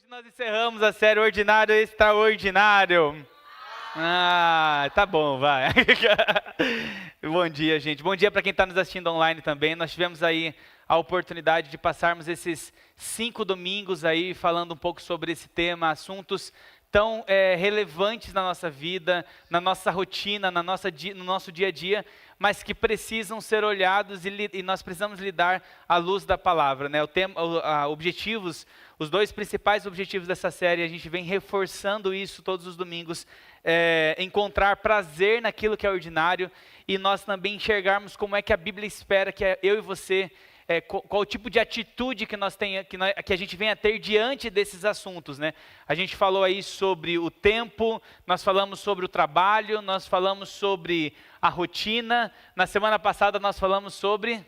nós encerramos a série Ordinário Extraordinário. Tá bom, vai. Bom dia, gente. Bom dia para quem está nos assistindo online também. Nós tivemos aí a oportunidade de passarmos esses 5 domingos aí falando um pouco sobre esse tema, assuntos tão relevantes na nossa vida, na nossa rotina, no nosso dia a dia, mas que precisam ser olhados e nós precisamos lidar à luz da palavra, né? Os dois principais objetivos dessa série, a gente vem reforçando isso todos os domingos, encontrar prazer naquilo que é ordinário e nós também enxergarmos como é que a Bíblia espera que eu e você, qual o tipo de atitude que a gente venha a ter diante desses assuntos, né? A gente falou aí sobre o tempo, nós falamos sobre o trabalho, nós falamos sobre a rotina. Na semana passada nós falamos sobre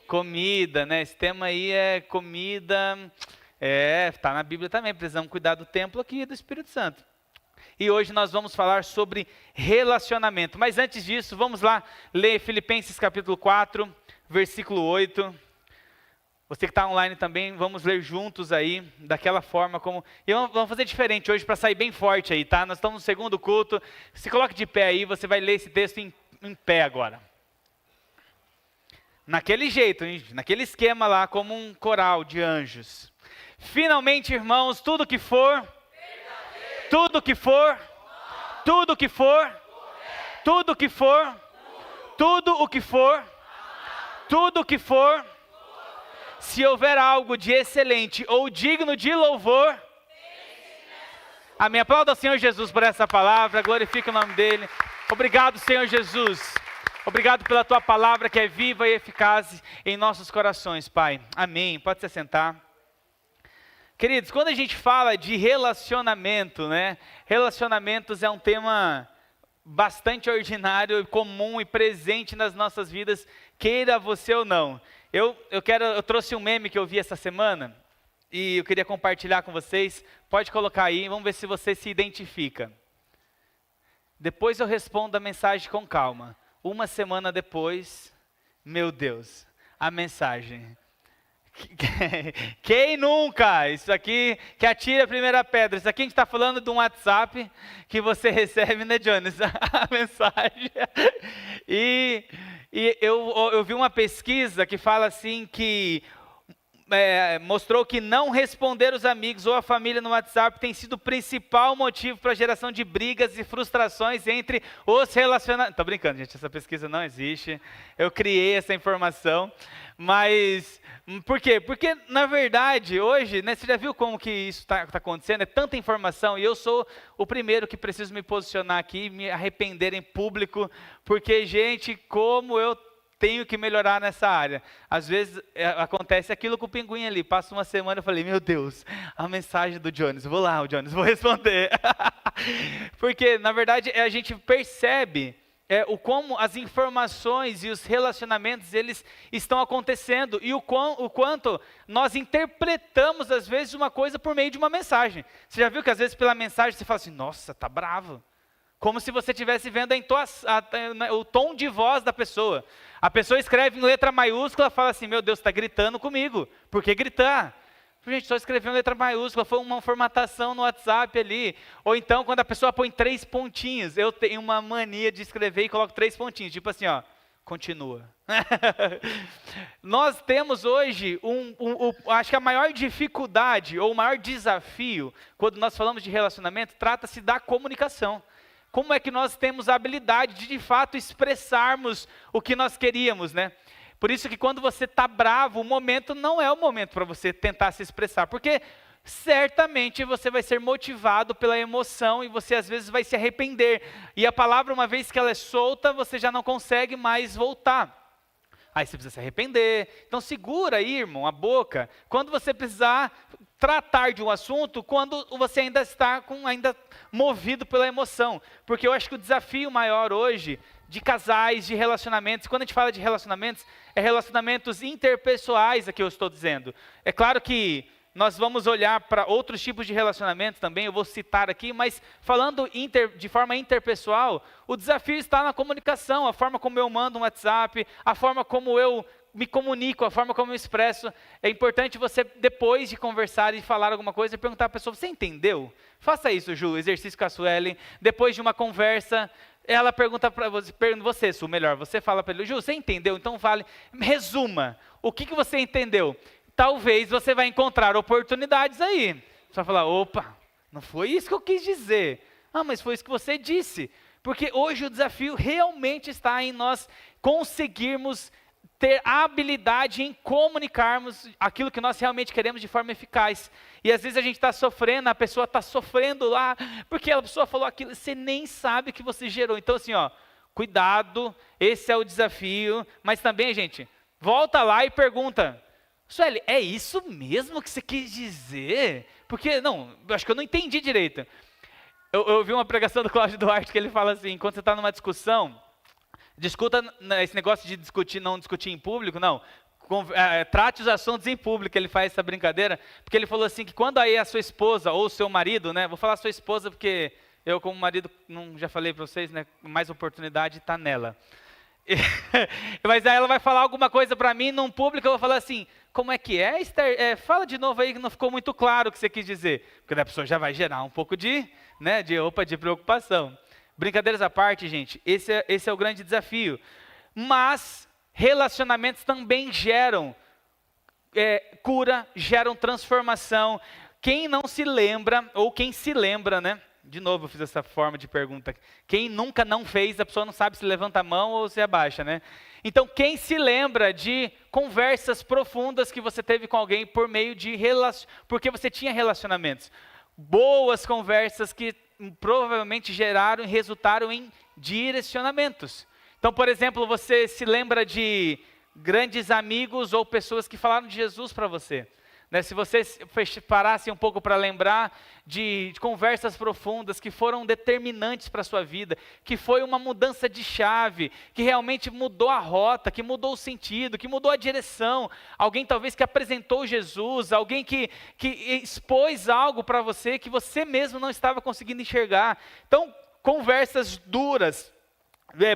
comida, né? Esse tema aí é comida, está na Bíblia também, precisamos cuidar do templo aqui e do Espírito Santo. E hoje nós vamos falar sobre relacionamento. Mas antes disso, vamos lá ler Filipenses capítulo 4, versículo 8. Você que está online também, vamos ler juntos aí, daquela forma como... E vamos fazer diferente hoje para sair bem forte aí, tá? Nós estamos no segundo culto. Se coloque de pé aí, você vai ler esse texto em pé agora. Naquele jeito, hein? Naquele esquema lá, como um coral de anjos. Finalmente, irmãos, tudo que for... Tudo que for, tudo que for, tudo que for, tudo o que for, tudo o que for, se houver algo de excelente ou digno de louvor, amém. Aplauda ao Senhor Jesus por essa palavra, glorifique o nome dEle. Obrigado, Senhor Jesus. Obrigado pela Tua palavra que é viva e eficaz em nossos corações, Pai. Amém. Pode se assentar. Queridos, quando a gente fala de relacionamento, né? Relacionamentos é um tema bastante ordinário, comum e presente nas nossas vidas, queira você ou não. Eu trouxe um meme que eu vi essa semana e eu queria compartilhar com vocês. Pode colocar aí, vamos ver se você se identifica. Depois eu respondo a mensagem com calma. Uma semana depois, meu Deus, a mensagem... Quem nunca? Isso aqui que atira a primeira pedra. Isso aqui a gente está falando de um WhatsApp que você recebe, né, Jones? A mensagem. E eu vi uma pesquisa que fala assim que mostrou que não responder os amigos ou a família no WhatsApp tem sido o principal motivo para a geração de brigas e frustrações entre os relacionamentos. Estou brincando, gente, essa pesquisa não existe. Eu criei essa informação. Mas, por quê? Porque, na verdade, hoje, né, você já viu como que isso está acontecendo? É tanta informação e eu sou o primeiro que preciso me posicionar aqui e me arrepender em público, porque, gente, como eu tenho que melhorar nessa área. Às vezes acontece aquilo com o pinguim ali, passa uma semana e eu falei, meu Deus, a mensagem do Jones, vou lá, o Jones, vou responder. Porque, na verdade, a gente percebe... o como as informações e os relacionamentos eles estão acontecendo e o quanto nós interpretamos às vezes uma coisa por meio de uma mensagem. Você já viu que às vezes pela mensagem você fala assim, nossa, tá bravo. Como se você estivesse vendo o tom de voz da pessoa. A pessoa escreve em letra maiúscula e fala assim, meu Deus, está gritando comigo. Por que gritar? Gente, só escreveu em letra maiúscula, foi uma formatação no WhatsApp ali. Ou então, quando a pessoa põe 3 pontinhos, eu tenho uma mania de escrever e coloco 3 pontinhos, tipo assim, ó, continua. Nós temos hoje, acho que a maior dificuldade, ou o maior desafio, quando nós falamos de relacionamento, trata-se da comunicação. Como é que nós temos a habilidade de fato, expressarmos o que nós queríamos, né? Por isso que quando você está bravo, o momento não é o momento para você tentar se expressar, porque certamente você vai ser motivado pela emoção e você às vezes vai se arrepender. E a palavra, uma vez que ela é solta, você já não consegue mais voltar. Aí você precisa se arrepender. Então segura aí, irmão, a boca, quando você precisar tratar de um assunto, quando você ainda está ainda movido pela emoção. Porque eu acho que o desafio maior hoje de casais, de relacionamentos, quando a gente fala de relacionamentos, é relacionamentos interpessoais, aqui eu estou dizendo. É claro que nós vamos olhar para outros tipos de relacionamentos também, eu vou citar aqui, mas falando de forma interpessoal, o desafio está na comunicação, a forma como eu mando um WhatsApp, a forma como eu me comunico, a forma como eu expresso. É importante você, depois de conversar e falar alguma coisa, perguntar à pessoa, você entendeu? Faça isso, Ju, exercício com a Sueli. Depois de uma conversa, ela pergunta para você, Su, melhor, você fala para ele, Ju, você entendeu? Então fale, resuma, o que você entendeu? Talvez você vai encontrar oportunidades aí. Você vai falar, opa, não foi isso que eu quis dizer. Ah, mas foi isso que você disse. Porque hoje o desafio realmente está em nós conseguirmos ter a habilidade em comunicarmos aquilo que nós realmente queremos de forma eficaz. E às vezes a gente está sofrendo, a pessoa está sofrendo lá, porque a pessoa falou aquilo, você nem sabe que você gerou. Então assim, ó, cuidado, esse é o desafio. Mas também, gente, volta lá e pergunta, Sueli, é isso mesmo que você quis dizer? Porque, não, acho que eu não entendi direito. Eu vi uma pregação do Cláudio Duarte que ele fala assim, quando você está numa discussão, discuta, esse negócio de discutir, não discutir em público, não. Trate os assuntos em público, ele faz essa brincadeira, porque ele falou assim, que quando aí a sua esposa ou o seu marido, né, vou falar sua esposa porque eu como marido, já falei para vocês, né, mais oportunidade está nela. Mas aí ela vai falar alguma coisa para mim num público, eu vou falar assim, como é que é, Esther? Fala de novo aí que não ficou muito claro o que você quis dizer. Porque daí a pessoa já vai gerar um pouco de preocupação. Brincadeiras à parte, gente, esse é o grande desafio. Mas relacionamentos também geram cura, geram transformação. Quem não se lembra, ou quem se lembra, né? De novo eu fiz essa forma de pergunta. Quem nunca não fez, a pessoa não sabe se levanta a mão ou se abaixa, né? Então, quem se lembra de conversas profundas que você teve com alguém por meio de porque você tinha relacionamentos? Boas conversas que provavelmente geraram e resultaram em direcionamentos. Então, por exemplo, você se lembra de grandes amigos ou pessoas que falaram de Jesus para você. Né, se você parasse um pouco para lembrar de conversas profundas que foram determinantes para a sua vida, que foi uma mudança de chave, que realmente mudou a rota, que mudou o sentido, que mudou a direção, alguém talvez que apresentou Jesus, alguém que expôs algo para você que você mesmo não estava conseguindo enxergar. Então, conversas duras,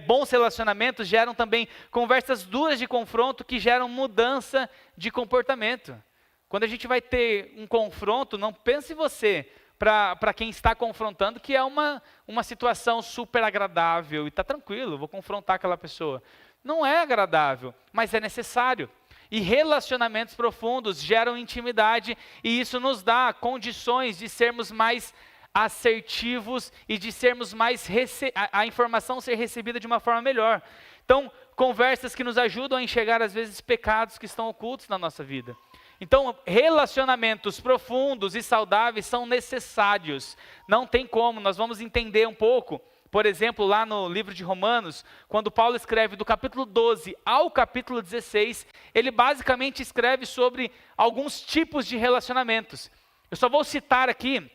bons relacionamentos geram também conversas duras de confronto que geram mudança de comportamento. Quando a gente vai ter um confronto, não pense você, para quem está confrontando, que é uma situação super agradável, e está tranquilo, vou confrontar aquela pessoa. Não é agradável, mas é necessário. E relacionamentos profundos geram intimidade, e isso nos dá condições de sermos mais assertivos e de sermos mais, a informação ser recebida de uma forma melhor. Então, conversas que nos ajudam a enxergar, às vezes, pecados que estão ocultos na nossa vida. Então, relacionamentos profundos e saudáveis são necessários. Não tem como, nós vamos entender um pouco. Por exemplo, lá no livro de Romanos, quando Paulo escreve do capítulo 12 ao capítulo 16, ele basicamente escreve sobre alguns tipos de relacionamentos. Eu só vou citar aqui,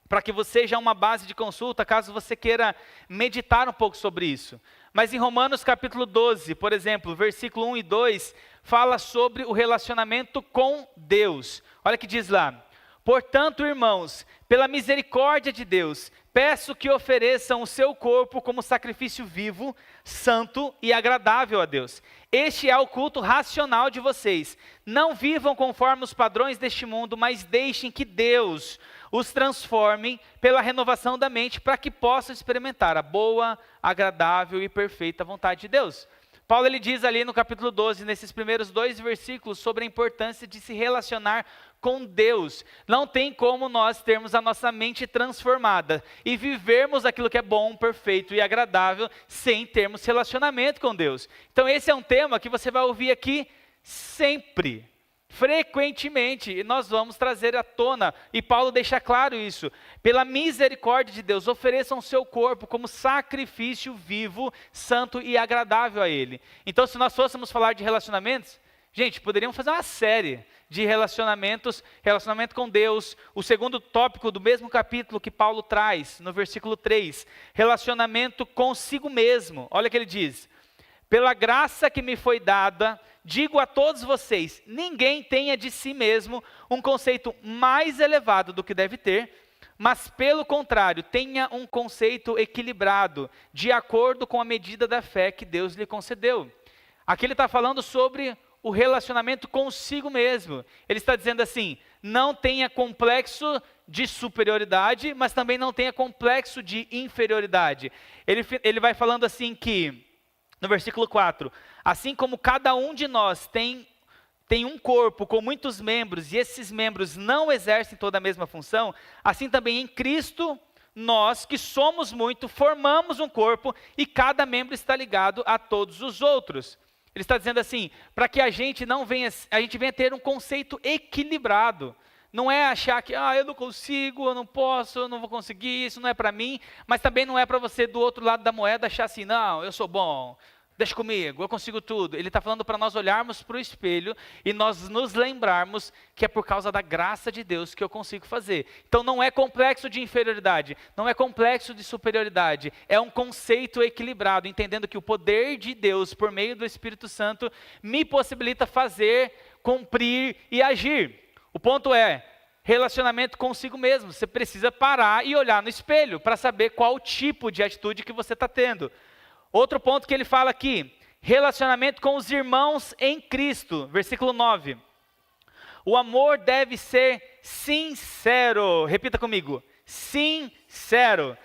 para que você seja uma base de consulta, caso você queira meditar um pouco sobre isso. Mas em Romanos capítulo 12, por exemplo, versículo 1 e 2, fala sobre o relacionamento com Deus. Olha o que diz lá. Portanto, irmãos, pela misericórdia de Deus, peço que ofereçam o seu corpo como sacrifício vivo, santo e agradável a Deus. Este é o culto racional de vocês. Não vivam conforme os padrões deste mundo, mas deixem que Deus os transforme pela renovação da mente, para que possam experimentar a boa, agradável e perfeita vontade de Deus. Paulo ele diz ali no capítulo 12, nesses primeiros 2 versículos, sobre a importância de se relacionar com Deus. Não tem como nós termos a nossa mente transformada e vivermos aquilo que é bom, perfeito e agradável, sem termos relacionamento com Deus. Então esse é um tema que você vai ouvir aqui sempre, frequentemente, e nós vamos trazer à tona, e Paulo deixa claro isso. Pela misericórdia de Deus, ofereçam o seu corpo como sacrifício vivo, santo e agradável a Ele. Então, se nós fôssemos falar de relacionamentos, gente, poderíamos fazer uma série de relacionamentos, relacionamento com Deus. O segundo tópico do mesmo capítulo que Paulo traz, no versículo 3, relacionamento consigo mesmo. Olha o que ele diz. Pela graça que me foi dada, digo a todos vocês, ninguém tenha de si mesmo um conceito mais elevado do que deve ter, mas pelo contrário, tenha um conceito equilibrado, de acordo com a medida da fé que Deus lhe concedeu. Aqui ele está falando sobre o relacionamento consigo mesmo. Ele está dizendo assim, não tenha complexo de superioridade, mas também não tenha complexo de inferioridade. Ele vai falando assim que, no versículo 4, assim como cada um de nós tem um corpo com muitos membros, e esses membros não exercem toda a mesma função, assim também em Cristo, nós que somos muito, formamos um corpo, e cada membro está ligado a todos os outros. Ele está dizendo assim, para que a gente venha ter um conceito equilibrado. Não é achar que, eu não consigo, eu não posso, eu não vou conseguir, isso não é para mim, mas também não é para você do outro lado da moeda achar assim, não, eu sou bom, deixa comigo, eu consigo tudo. Ele está falando para nós olharmos para o espelho e nós nos lembrarmos que é por causa da graça de Deus que eu consigo fazer. Então não é complexo de inferioridade, não é complexo de superioridade, é um conceito equilibrado, entendendo que o poder de Deus por meio do Espírito Santo me possibilita fazer, cumprir e agir. O ponto é, relacionamento consigo mesmo. Você precisa parar e olhar no espelho para saber qual tipo de atitude que você está tendo. Outro ponto que ele fala aqui, relacionamento com os irmãos em Cristo, versículo 9. O amor deve ser sincero. Repita comigo, sincero.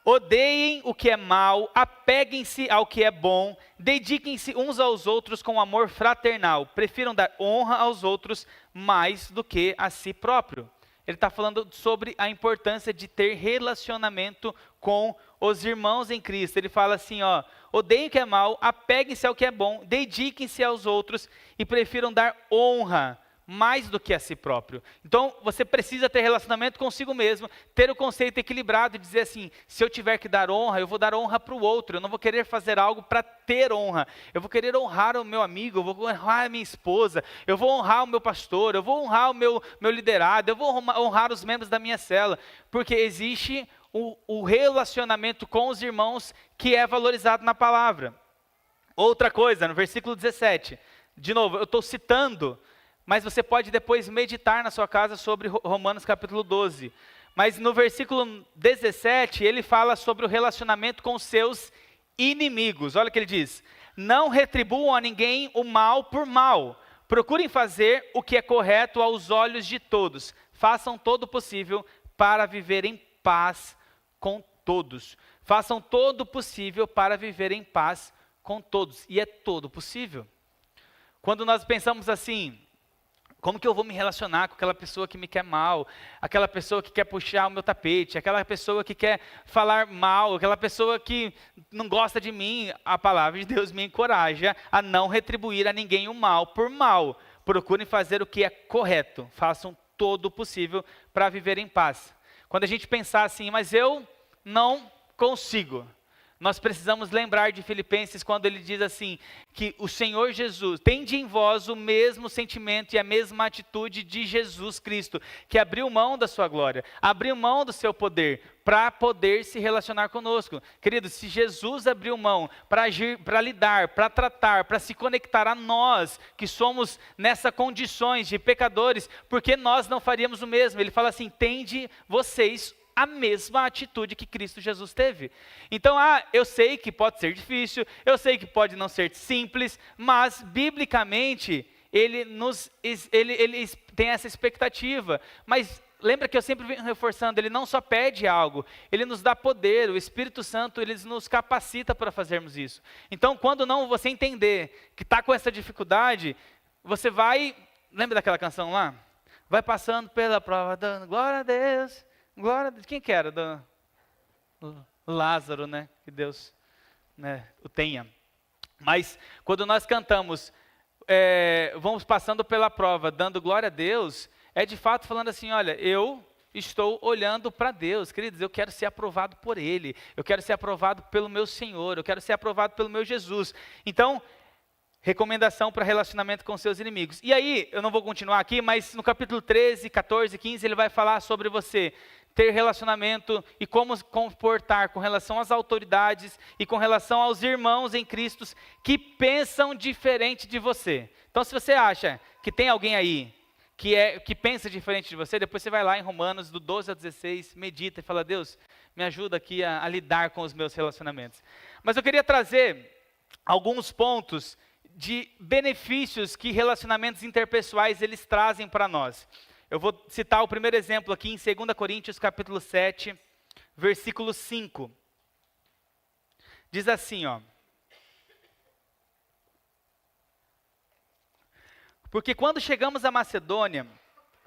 Odeiem o que é mal, apeguem-se ao que é bom, dediquem-se uns aos outros com amor fraternal, prefiram dar honra aos outros mais do que a si próprio. Ele está falando sobre a importância de ter relacionamento com os irmãos em Cristo. Ele fala assim, odeiem o que é mal, apeguem-se ao que é bom, dediquem-se aos outros e prefiram dar honra mais do que a si próprio. Então, você precisa ter relacionamento consigo mesmo, ter o conceito equilibrado e dizer assim, se eu tiver que dar honra, eu vou dar honra para o outro, eu não vou querer fazer algo para ter honra, eu vou querer honrar o meu amigo, eu vou honrar a minha esposa, eu vou honrar o meu pastor, eu vou honrar o meu liderado, eu vou honrar os membros da minha célula, porque existe o relacionamento com os irmãos que é valorizado na palavra. Outra coisa, no versículo 17, de novo, eu estou citando, mas você pode depois meditar na sua casa sobre Romanos capítulo 12. Mas no versículo 17, ele fala sobre o relacionamento com os seus inimigos. Olha o que ele diz, não retribuam a ninguém o mal por mal, procurem fazer o que é correto aos olhos de todos, façam todo o possível para viver em paz com todos. Façam todo o possível para viver em paz com todos. E é todo possível. Quando nós pensamos assim, como que eu vou me relacionar com aquela pessoa que me quer mal, aquela pessoa que quer puxar o meu tapete, aquela pessoa que quer falar mal, aquela pessoa que não gosta de mim? A palavra de Deus me encoraja a não retribuir a ninguém o mal por mal. Procurem fazer o que é correto, façam todo o possível para viver em paz. Quando a gente pensar assim, mas eu não consigo, nós precisamos lembrar de Filipenses quando ele diz assim, que o Senhor Jesus, tende em vós o mesmo sentimento e a mesma atitude de Jesus Cristo, que abriu mão da sua glória, abriu mão do seu poder, para poder se relacionar conosco. Queridos, se Jesus abriu mão para agir, para lidar, para tratar, para se conectar a nós, que somos nessas condições de pecadores, por que nós não faríamos o mesmo? Ele fala assim, tende vocês a mesma atitude que Cristo Jesus teve. Então, eu sei que pode ser difícil, eu sei que pode não ser simples, mas, biblicamente, ele tem essa expectativa. Mas, lembra que eu sempre venho reforçando, ele não só pede algo, ele nos dá poder, o Espírito Santo, ele nos capacita para fazermos isso. Então, quando não você entender que está com essa dificuldade, você vai, lembra daquela canção lá? Vai passando pela prova, dando glória a Deus, glória a Deus. Quem que era? Do Lázaro, né? Que Deus, né, o tenha. Mas quando nós cantamos, vamos passando pela prova, dando glória a Deus, é de fato falando assim, olha, eu estou olhando para Deus, queridos, eu quero ser aprovado por Ele, eu quero ser aprovado pelo meu Senhor, eu quero ser aprovado pelo meu Jesus. Então, recomendação para relacionamento com seus inimigos. E aí, eu não vou continuar aqui, mas no capítulo 13, 14, 15, ele vai falar sobre você ter relacionamento e como se comportar com relação às autoridades e com relação aos irmãos em Cristo que pensam diferente de você. Então, se você acha que tem alguém aí que pensa diferente de você, depois você vai lá em Romanos, do 12 ao 16, medita e fala, Deus, me ajuda aqui a lidar com os meus relacionamentos. Mas eu queria trazer alguns pontos de benefícios que relacionamentos interpessoais eles trazem para nós. Eu vou citar o primeiro exemplo aqui em 2 Coríntios capítulo 7, versículo 5. Diz assim, ó. Porque quando chegamos à Macedônia,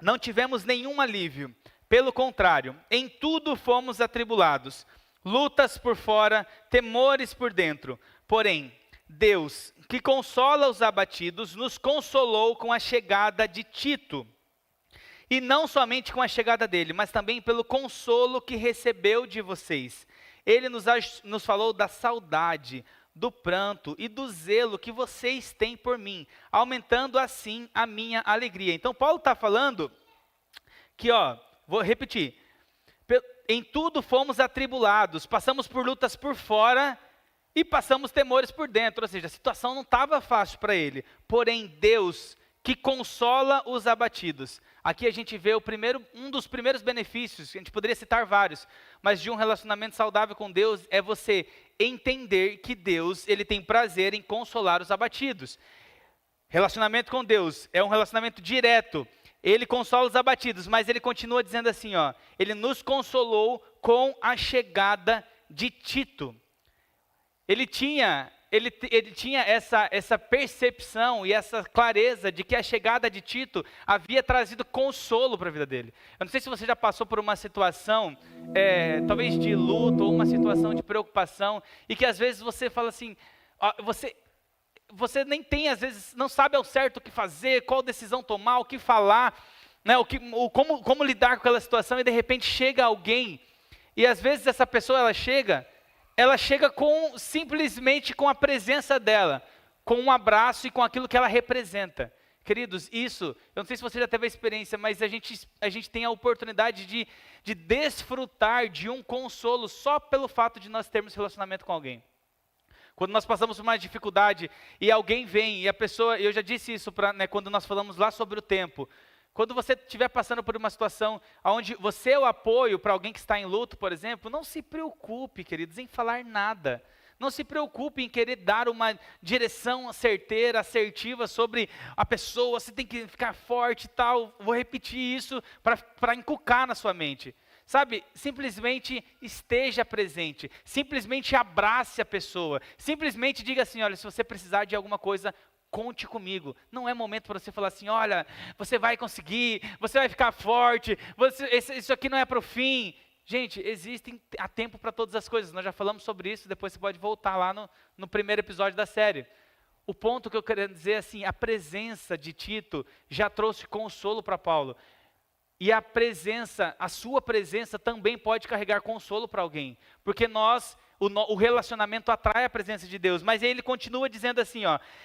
não tivemos nenhum alívio. Pelo contrário, em tudo fomos atribulados. Lutas por fora, temores por dentro. Porém, Deus, que consola os abatidos, nos consolou com a chegada de Tito. E não somente com a chegada dele, mas também pelo consolo que recebeu de vocês. Ele nos falou da saudade, do pranto e do zelo que vocês têm por mim, aumentando assim a minha alegria. Então Paulo está falando que, vou repetir, em tudo fomos atribulados, passamos por lutas por fora e passamos temores por dentro, ou seja, a situação não estava fácil para ele, porém Deus que consola os abatidos. Aqui a gente vê um dos primeiros benefícios, a gente poderia citar vários, mas de um relacionamento saudável com Deus é você entender que Deus, ele tem prazer em consolar os abatidos. Relacionamento com Deus é um relacionamento direto. Ele consola os abatidos, mas ele continua dizendo assim, ele nos consolou com a chegada de Tito. Ele tinha essa percepção e essa clareza de que a chegada de Tito havia trazido consolo para a vida dele. Eu não sei se você já passou por uma situação, talvez de luto ou uma situação de preocupação, e que às vezes você fala assim, você nem tem, às vezes, não sabe ao certo o que fazer, qual decisão tomar, o que falar, né, como lidar com aquela situação, e de repente chega alguém, e às vezes essa pessoa ela chega simplesmente com a presença dela, com um abraço e com aquilo que ela representa. Queridos, isso, eu não sei se você já teve a experiência, mas a gente tem a oportunidade de desfrutar de um consolo só pelo fato de nós termos relacionamento com alguém. Quando nós passamos por uma dificuldade e alguém vem, e a pessoa, eu já disse isso quando nós falamos lá sobre o tempo, quando você estiver passando por uma situação onde você é o apoio para alguém que está em luto, por exemplo, não se preocupe, queridos, em falar nada. Não se preocupe em querer dar uma direção certeira, assertiva sobre a pessoa, você tem que ficar forte e tal. Vou repetir isso para inculcar na sua mente. Sabe, simplesmente esteja presente, simplesmente abrace a pessoa, simplesmente diga assim, olha, se você precisar de alguma coisa, conte comigo. Não é momento para você falar assim, olha, você vai conseguir, você vai ficar forte, isso aqui não é para o fim. Gente, há tempo para todas as coisas, nós já falamos sobre isso, depois você pode voltar lá no primeiro episódio da série. O ponto que eu quero dizer é assim, a presença de Tito já trouxe consolo para Paulo. E a sua presença também pode carregar consolo para alguém. Porque o relacionamento atrai a presença de Deus. Mas ele continua dizendo assim,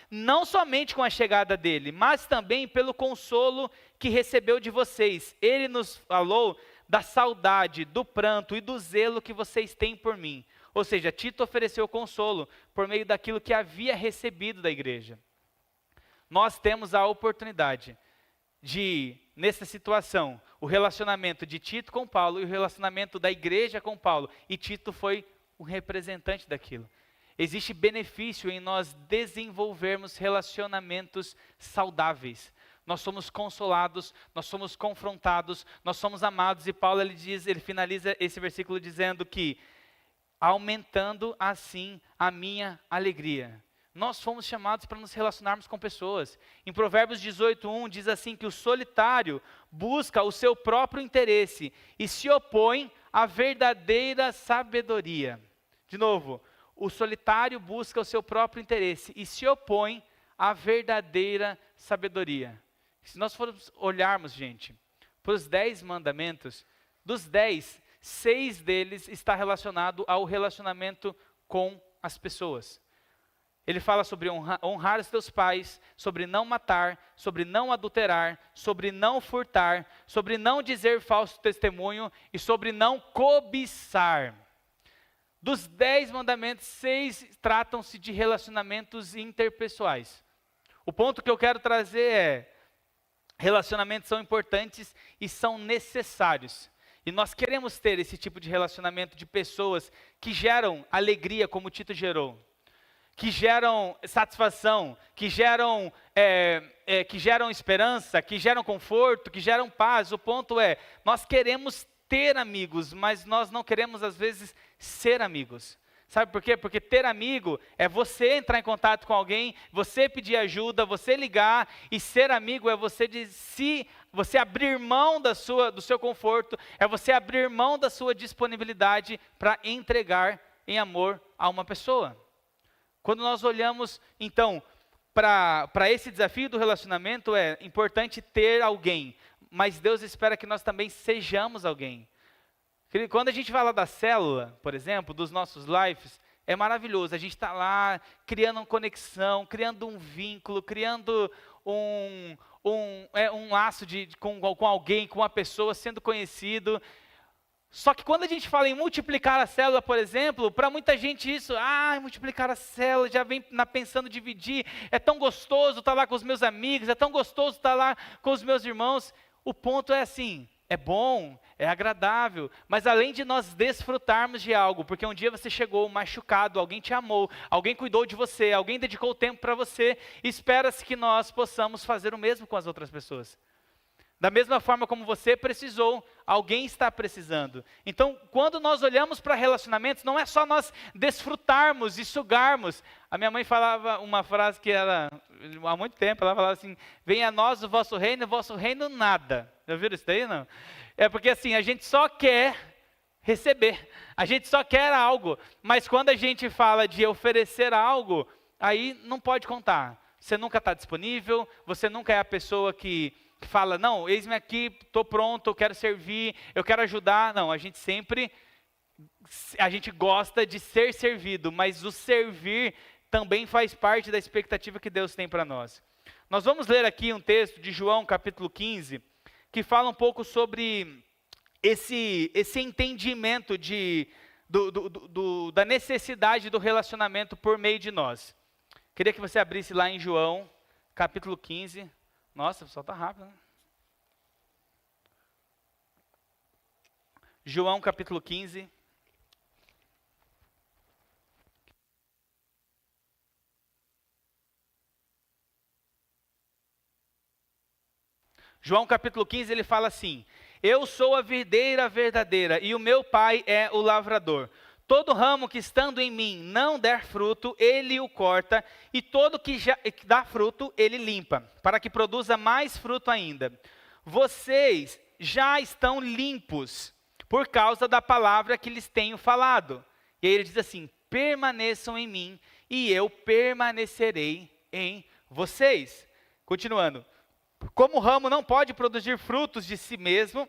não somente com a chegada dele, mas também pelo consolo que recebeu de vocês. Ele nos falou da saudade, do pranto e do zelo que vocês têm por mim. Ou seja, Tito ofereceu consolo por meio daquilo que havia recebido da igreja. Nós temos a oportunidade de, nessa situação, o relacionamento de Tito com Paulo e o relacionamento da igreja com Paulo. E Tito foi um representante daquilo. Existe benefício em nós desenvolvermos relacionamentos saudáveis. Nós somos consolados, nós somos confrontados, nós somos amados. E Paulo ele finaliza esse versículo dizendo que, aumentando assim a minha alegria. Nós fomos chamados para nos relacionarmos com pessoas. Em Provérbios 18:1 diz assim que o solitário busca o seu próprio interesse e se opõe à verdadeira sabedoria. De novo, o solitário busca o seu próprio interesse e se opõe à verdadeira sabedoria. Se nós formos olharmos, gente, para os 10 mandamentos, dos 10, 6 deles está relacionado ao relacionamento com as pessoas. Ele fala sobre honrar os teus pais, sobre não matar, sobre não adulterar, sobre não furtar, sobre não dizer falso testemunho e sobre não cobiçar. Dos 10 mandamentos, 6 tratam-se de relacionamentos interpessoais. O ponto que eu quero trazer é, relacionamentos são importantes e são necessários. E nós queremos ter esse tipo de relacionamento de pessoas que geram alegria como Tito gerou. que geram satisfação, que geram esperança, que geram conforto, que geram paz. O ponto é, nós queremos ter amigos, mas nós não queremos às vezes ser amigos. Sabe por quê? Porque ter amigo é você entrar em contato com alguém, você pedir ajuda, você ligar, e ser amigo é você abrir mão do seu conforto, é você abrir mão da sua disponibilidade para entregar em amor a uma pessoa. Quando nós olhamos, então, para esse desafio do relacionamento, é importante ter alguém, mas Deus espera que nós também sejamos alguém. Quando a gente fala da célula, por exemplo, dos nossos lives, é maravilhoso. A gente está lá criando uma conexão, criando um vínculo, criando um laço com alguém, com uma pessoa, sendo conhecido. Só que quando a gente fala em multiplicar a célula, por exemplo, para muita gente isso, multiplicar a célula, já vem pensando em dividir, é tão gostoso estar lá com os meus amigos, é tão gostoso estar lá com os meus irmãos. O ponto é assim, é bom, é agradável, mas além de nós desfrutarmos de algo, porque um dia você chegou machucado, alguém te amou, alguém cuidou de você, alguém dedicou tempo para você, espera-se que nós possamos fazer o mesmo com as outras pessoas. Da mesma forma como você precisou, alguém está precisando. Então, quando nós olhamos para relacionamentos, não é só nós desfrutarmos e sugarmos. A minha mãe falava uma frase que era, há muito tempo, ela falava assim, venha a nós o vosso reino nada. Já viram isso daí, não? É porque assim, a gente só quer receber, a gente só quer algo, mas quando a gente fala de oferecer algo, aí não pode contar. Você nunca está disponível, você nunca é a pessoa que fala, não, eis-me aqui, estou pronto, eu quero servir, eu quero ajudar. Não, a gente gosta de ser servido, mas o servir também faz parte da expectativa que Deus tem para nós. Nós vamos ler aqui um texto de João, capítulo 15, que fala um pouco sobre esse entendimento da necessidade do relacionamento por meio de nós. Queria que você abrisse lá em João, capítulo 15. Nossa, o pessoal está rápido, né? João capítulo 15. João capítulo 15, ele fala assim, eu sou a videira verdadeira e o meu pai é o lavrador. Todo ramo que estando em mim não der fruto, ele o corta, e todo que dá fruto, ele limpa, para que produza mais fruto ainda. Vocês já estão limpos, por causa da palavra que lhes tenho falado. E aí ele diz assim, permaneçam em mim, e eu permanecerei em vocês. Continuando, como o ramo não pode produzir frutos de si mesmo,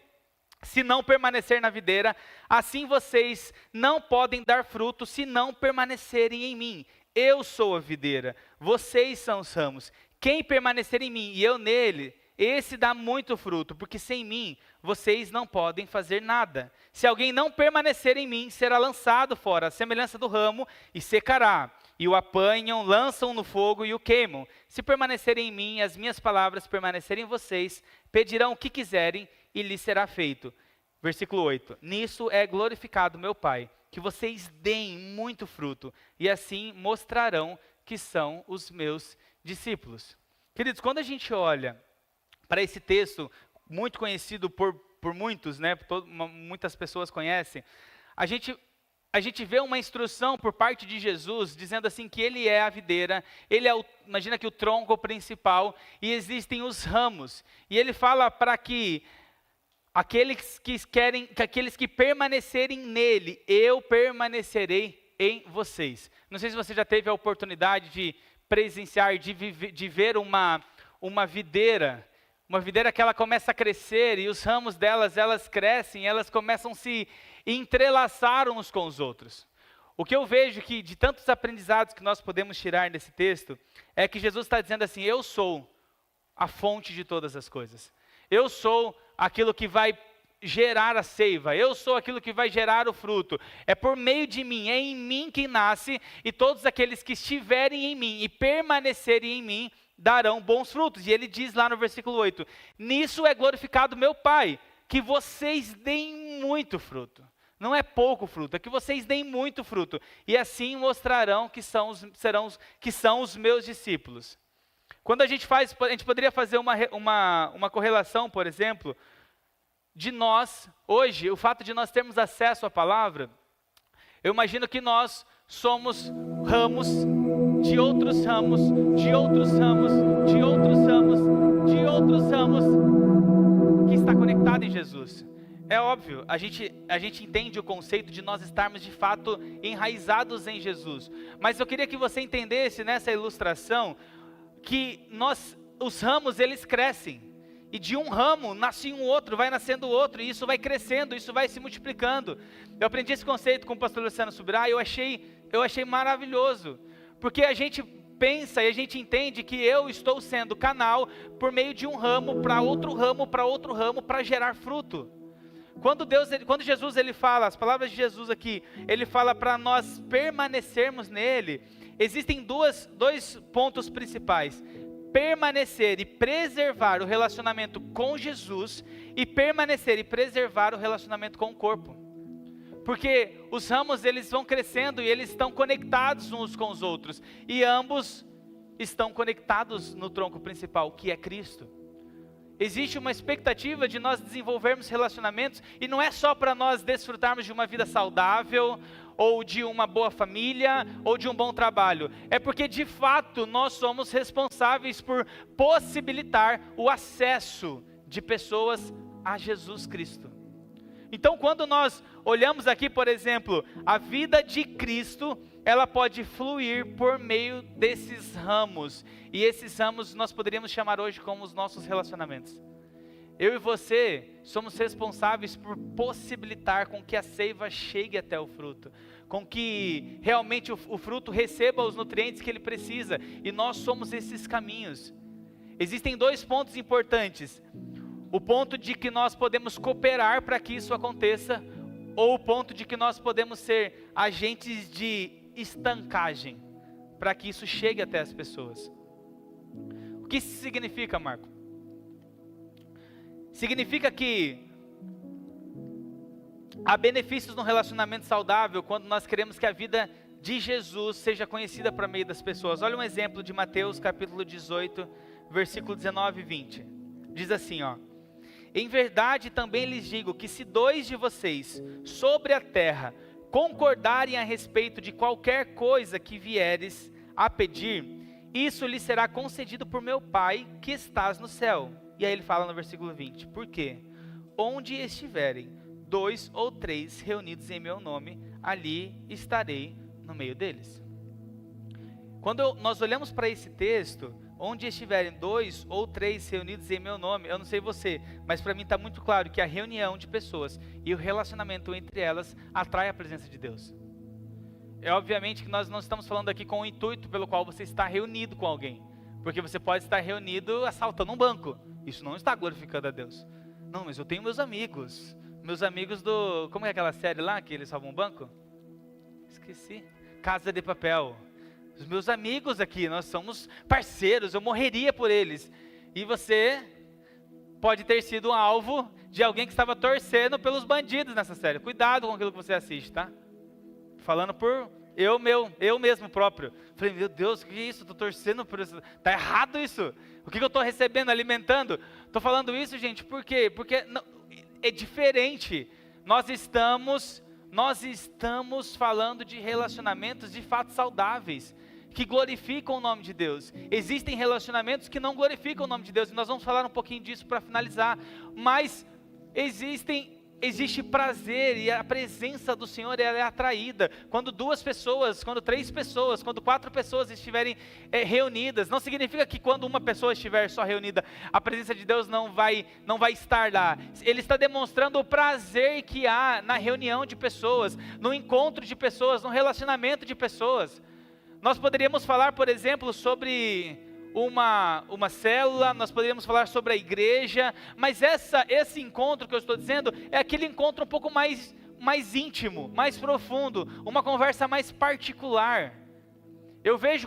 se não permanecer na videira, assim vocês não podem dar fruto se não permanecerem em mim. Eu sou a videira, vocês são os ramos. Quem permanecer em mim e eu nele, esse dá muito fruto, porque sem mim vocês não podem fazer nada. Se alguém não permanecer em mim, será lançado fora, à semelhança do ramo, e secará. E o apanham, lançam no fogo e o queimam. Se permanecerem em mim e as minhas palavras permanecerem em vocês, pedirão o que quiserem e lhes será feito. Versículo 8. Nisso é glorificado meu Pai, que vocês deem muito fruto, e assim mostrarão que são os meus discípulos. Queridos, quando a gente olha para esse texto, muito conhecido por muitos, né, muitas pessoas conhecem, a gente vê uma instrução por parte de Jesus, dizendo assim que ele é a videira, imagina que o tronco principal, e existem os ramos, e ele fala para que aqueles que permanecerem nele, eu permanecerei em vocês. Não sei se você já teve a oportunidade de presenciar, de ver uma videira que ela começa a crescer, e os ramos elas crescem, elas começam a se entrelaçar uns com os outros. O que eu vejo que de tantos aprendizados que nós podemos tirar desse texto, é que Jesus está dizendo assim, eu sou a fonte de todas as coisas. Eu sou aquilo que vai gerar a seiva, eu sou aquilo que vai gerar o fruto. É por meio de mim, é em mim que nasce, e todos aqueles que estiverem em mim e permanecerem em mim, darão bons frutos. E ele diz lá no versículo 8, nisso é glorificado meu Pai, que vocês deem muito fruto. Não é pouco fruto, é que vocês deem muito fruto. E assim mostrarão que são os meus discípulos. Quando a gente poderia fazer uma correlação, por exemplo, de nós, hoje, o fato de nós termos acesso à palavra, eu imagino que nós somos ramos de outros ramos, de outros ramos, de outros ramos, de outros ramos, que está conectado em Jesus. É óbvio, a gente entende o conceito de nós estarmos de fato enraizados em Jesus. Mas eu queria que você entendesse nessa ilustração que os ramos, eles crescem. E de um ramo nasce um outro, vai nascendo outro, e isso vai crescendo, isso vai se multiplicando. Eu aprendi esse conceito com o pastor Luciano Subirá e eu achei maravilhoso. Porque a gente pensa e a gente entende que eu estou sendo canal por meio de um ramo para outro ramo, para outro ramo, para gerar fruto. Quando Jesus ele fala, as palavras de Jesus aqui, ele fala para nós permanecermos nele, existem dois pontos principais: permanecer e preservar o relacionamento com Jesus, e permanecer e preservar o relacionamento com o corpo. Porque os ramos eles vão crescendo e eles estão conectados uns com os outros, e ambos estão conectados no tronco principal, que é Cristo. Existe uma expectativa de nós desenvolvermos relacionamentos, e não é só para nós desfrutarmos de uma vida saudável, ou de uma boa família, ou de um bom trabalho. É porque de fato nós somos responsáveis por possibilitar o acesso de pessoas a Jesus Cristo. Então quando nós olhamos aqui, por exemplo, a vida de Cristo, ela pode fluir por meio desses ramos. E esses ramos nós poderíamos chamar hoje como os nossos relacionamentos. Eu e você somos responsáveis por possibilitar com que a seiva chegue até o fruto, com que realmente o fruto receba os nutrientes que ele precisa, e nós somos esses caminhos. Existem dois pontos importantes: o ponto de que nós podemos cooperar para que isso aconteça, ou o ponto de que nós podemos ser agentes de estancagem, para que isso chegue até as pessoas. O que isso significa, Marco? Significa que há benefícios no relacionamento saudável quando nós queremos que a vida de Jesus seja conhecida por meio das pessoas. Olha um exemplo de Mateus capítulo 18, versículo 19 e 20. Diz assim, ó: em verdade também lhes digo que se 2 de vocês sobre a terra concordarem a respeito de qualquer coisa que vieres a pedir, isso lhe será concedido por meu Pai que estás no céu. E aí ele fala no versículo 20, por quê? Onde estiverem 2 ou 3 reunidos em meu nome, ali estarei no meio deles. Quando nós olhamos para esse texto, onde estiverem 2 ou 3 reunidos em meu nome, eu não sei você, mas para mim está muito claro que a reunião de pessoas e o relacionamento entre elas atrai a presença de Deus. É obviamente que nós não estamos falando aqui com o intuito pelo qual você está reunido com alguém, porque você pode estar reunido assaltando um banco, isso não está glorificando a Deus. Não, mas eu tenho meus amigos do, como é aquela série lá que eles salvam um banco? Esqueci, Casa de Papel. Os meus amigos aqui, nós somos parceiros, eu morreria por eles. E você pode ter sido um alvo de alguém que estava torcendo pelos bandidos nessa série. Cuidado com aquilo que você assiste, tá? Falando por eu mesmo próprio. Falei, meu Deus, o que é isso? Estou torcendo por isso. Está errado isso. O que eu estou recebendo, alimentando? Estou falando isso, gente, por quê? Porque não, é diferente. Nós estamos falando de relacionamentos de fato saudáveis, que glorificam o nome de Deus. Existem relacionamentos que não glorificam o nome de Deus, e nós vamos falar um pouquinho disso para finalizar, mas existe prazer, e a presença do Senhor ela é atraída quando 2 pessoas, quando 3 pessoas, quando 4 pessoas estiverem reunidas. Não significa que quando uma pessoa estiver só reunida, a presença de Deus não vai estar lá. Ele está demonstrando o prazer que há na reunião de pessoas, no encontro de pessoas, no relacionamento de pessoas. Nós poderíamos falar, por exemplo, sobre uma célula, nós poderíamos falar sobre a igreja, mas esse encontro que eu estou dizendo é aquele encontro um pouco mais íntimo, mais profundo, uma conversa mais particular.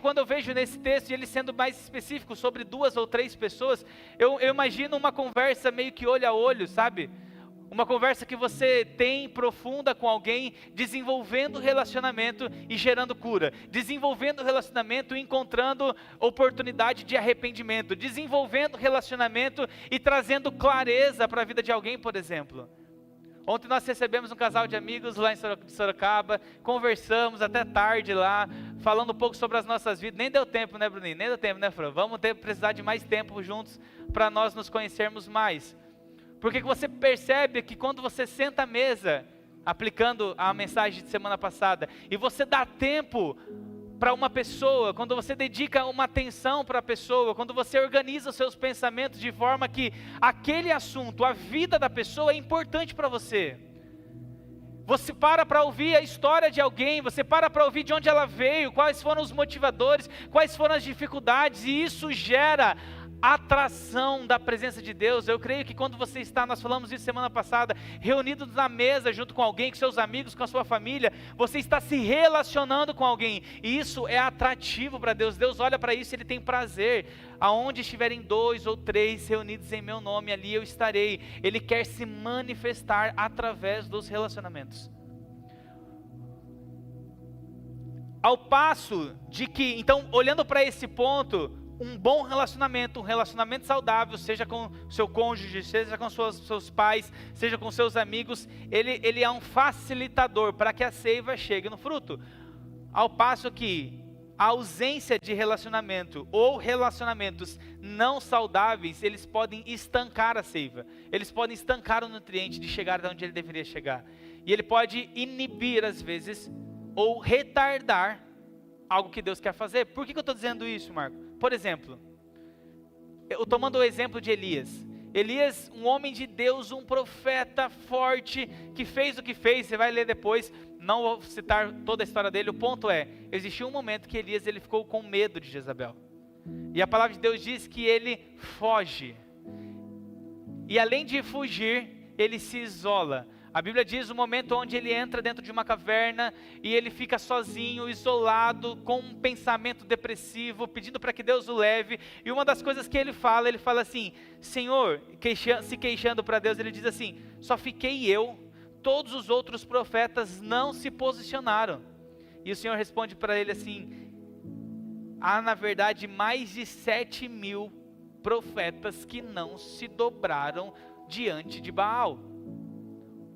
Quando eu vejo nesse texto, ele sendo mais específico sobre 2 ou 3 pessoas, eu imagino uma conversa meio que olho a olho, sabe? Uma conversa que você tem profunda com alguém, desenvolvendo relacionamento e gerando cura. Desenvolvendo relacionamento e encontrando oportunidade de arrependimento. Desenvolvendo relacionamento e trazendo clareza para a vida de alguém, por exemplo. Ontem nós recebemos um casal de amigos lá em Sorocaba, conversamos até tarde lá, falando um pouco sobre as nossas vidas. Nem deu tempo, né, Bruninho? Nem deu tempo, né, Fran? Vamos precisar de mais tempo juntos para nós nos conhecermos mais. Porque você percebe que quando você senta à mesa, aplicando a mensagem de semana passada, e você dá tempo para uma pessoa, quando você dedica uma atenção para a pessoa, quando você organiza os seus pensamentos de forma que aquele assunto, a vida da pessoa é importante para você. Você para ouvir a história de alguém, você para ouvir de onde ela veio, quais foram os motivadores, quais foram as dificuldades, e isso gera atração da presença de Deus. Eu creio que quando você está, nós falamos isso semana passada, reunido na mesa junto com alguém, com seus amigos, com a sua família, você está se relacionando com alguém, e isso é atrativo para Deus. Deus olha para isso e Ele tem prazer. Aonde estiverem 2 ou 3 reunidos em meu nome, ali eu estarei. Ele quer se manifestar através dos relacionamentos. Ao passo de que, então, olhando para esse ponto, um bom relacionamento, um relacionamento saudável, seja com seu cônjuge, seja com seus pais, seja com seus amigos, ele é um facilitador para que a seiva chegue no fruto. Ao passo que a ausência de relacionamento ou relacionamentos não saudáveis, eles podem estancar a seiva, eles podem estancar o nutriente de chegar de onde ele deveria chegar. E ele pode inibir às vezes, ou retardar algo que Deus quer fazer. Por que eu estou dizendo isso, Marco? Por exemplo, eu tomando o exemplo de Elias. Elias, um homem de Deus, um profeta forte, que fez o que fez, você vai ler depois, não vou citar toda a história dele. O ponto é, existiu um momento que Elias ele ficou com medo de Jezabel. E a palavra de Deus diz que ele foge. E além de fugir, ele se isola. A Bíblia diz o momento onde ele entra dentro de uma caverna e ele fica sozinho, isolado, com um pensamento depressivo, pedindo para que Deus o leve. E uma das coisas que ele fala assim, Senhor, se queixando para Deus, ele diz assim, só fiquei eu, todos os outros profetas não se posicionaram. E o Senhor responde para ele assim, há na verdade mais de 7.000 profetas que não se dobraram diante de Baal.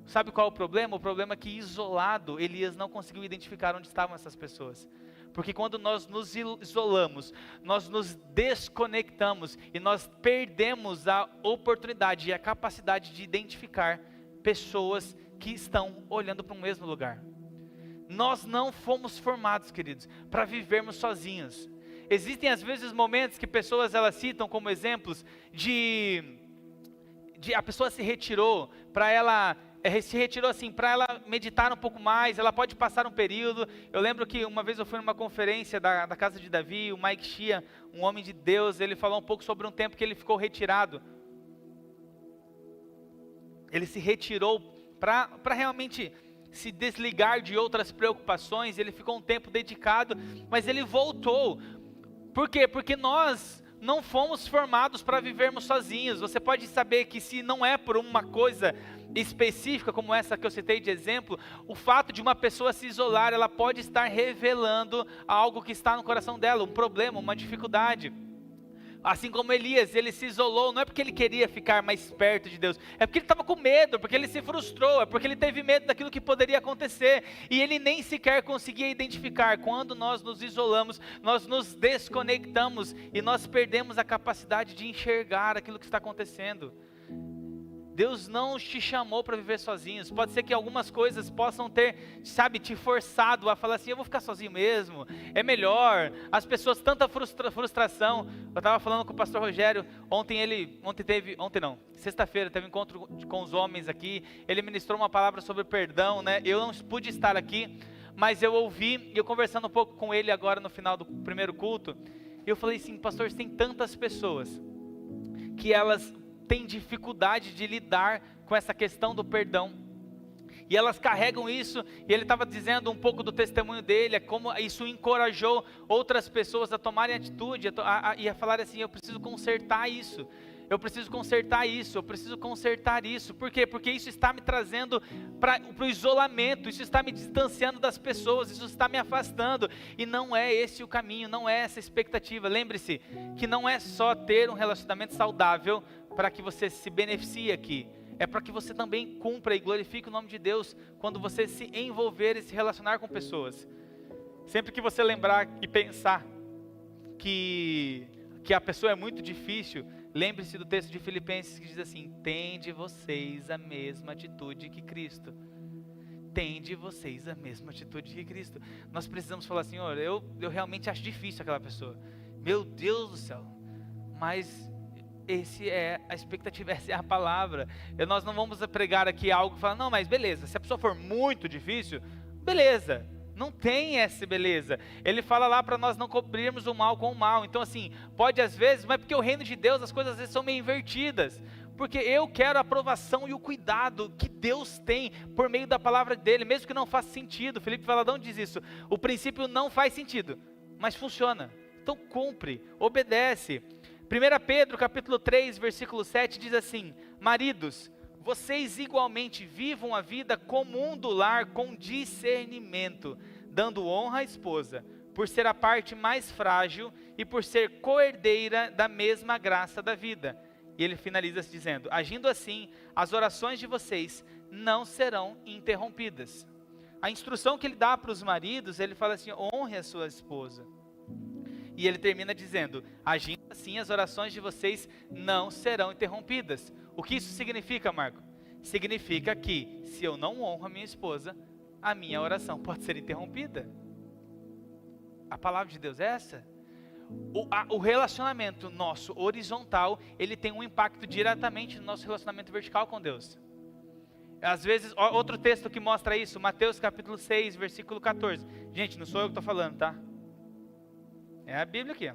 Sabe qual é o problema? O problema é que isolado, Elias não conseguiu identificar onde estavam essas pessoas. Porque quando nós nos isolamos, nós nos desconectamos e nós perdemos a oportunidade e a capacidade de identificar pessoas que estão olhando para o mesmo lugar. Nós não fomos formados, queridos, para vivermos sozinhos. Existem às vezes momentos que pessoas elas citam como exemplos de a pessoa se retirou para ela assim, para ela meditar um pouco mais, ela pode passar um período. Eu lembro que uma vez eu fui numa conferência da casa de Davi, o Mike Shea, um homem de Deus, ele falou um pouco sobre um tempo que ele ficou retirado. Ele se retirou para realmente se desligar de outras preocupações, ele ficou um tempo dedicado, mas ele voltou. Por quê? Porque nós não fomos formados para vivermos sozinhos. Você pode saber que se não é por uma coisa específica como essa que eu citei de exemplo, o fato de uma pessoa se isolar, ela pode estar revelando algo que está no coração dela, um problema, uma dificuldade. Assim como Elias, ele se isolou, não é porque ele queria ficar mais perto de Deus, é porque ele estava com medo, porque ele se frustrou, é porque ele teve medo daquilo que poderia acontecer, e ele nem sequer conseguia identificar. Quando nós nos isolamos, nós nos desconectamos, e nós perdemos a capacidade de enxergar aquilo que está acontecendo. Deus não te chamou para viver sozinhos. Pode ser que algumas coisas possam ter, te forçado a falar assim, eu vou ficar sozinho mesmo, é melhor. As pessoas, tanta frustração. Eu estava falando com o pastor Rogério, sexta-feira teve um encontro com os homens aqui, ele ministrou uma palavra sobre perdão, né? Eu não pude estar aqui, mas eu ouvi, e eu conversando um pouco com ele agora no final do primeiro culto, eu falei assim, pastor, tem tantas pessoas que elas têm dificuldade de lidar com essa questão do perdão, e elas carregam isso, e ele estava dizendo um pouco do testemunho dele, como isso encorajou outras pessoas a tomarem atitude, e a falar assim, eu preciso consertar isso. eu preciso consertar isso, eu preciso consertar isso. Por quê? Porque isso está me trazendo para o isolamento, isso está me distanciando das pessoas, isso está me afastando. E não é esse o caminho, não é essa a expectativa. Lembre-se que não é só ter um relacionamento saudável para que você se beneficie aqui. É para que você também cumpra e glorifique o nome de Deus quando você se envolver e se relacionar com pessoas. Sempre que você lembrar e pensar que a pessoa é muito difícil, lembre-se do texto de Filipenses que diz assim: tende vocês a mesma atitude que Cristo. Tende vocês a mesma atitude que Cristo. Nós precisamos falar assim: olha, eu realmente acho difícil aquela pessoa. Meu Deus do céu. Mas essa é a expectativa, essa é a palavra. Nós não vamos pregar aqui algo e falar: não, mas beleza, se a pessoa for muito difícil, beleza. Não tem essa beleza. Ele fala lá para nós não cobrirmos o mal com o mal. Então assim, pode às vezes, mas porque o reino de Deus, as coisas às vezes são meio invertidas. Porque eu quero a aprovação e o cuidado que Deus tem por meio da palavra dele, mesmo que não faça sentido. Felipe Valadão diz isso: o princípio não faz sentido, mas funciona. Então cumpre, obedece. 1 Pedro capítulo 3, versículo 7 diz assim: maridos, vocês igualmente vivam a vida comum do lar com discernimento, dando honra à esposa, por ser a parte mais frágil e por ser coerdeira da mesma graça da vida. E ele finaliza dizendo: agindo assim, as orações de vocês não serão interrompidas. A instrução que ele dá para os maridos, ele fala assim: honre a sua esposa. E ele termina dizendo: agindo assim, as orações de vocês não serão interrompidas. O que isso significa, Marco? Significa que, se eu não honro a minha esposa, a minha oração pode ser interrompida. A palavra de Deus é essa. O relacionamento nosso horizontal, ele tem um impacto diretamente no nosso relacionamento vertical com Deus. Às vezes, outro texto que mostra isso, Mateus capítulo 6, versículo 14. Gente, não sou eu que estou falando, tá? É a Bíblia aqui, ó.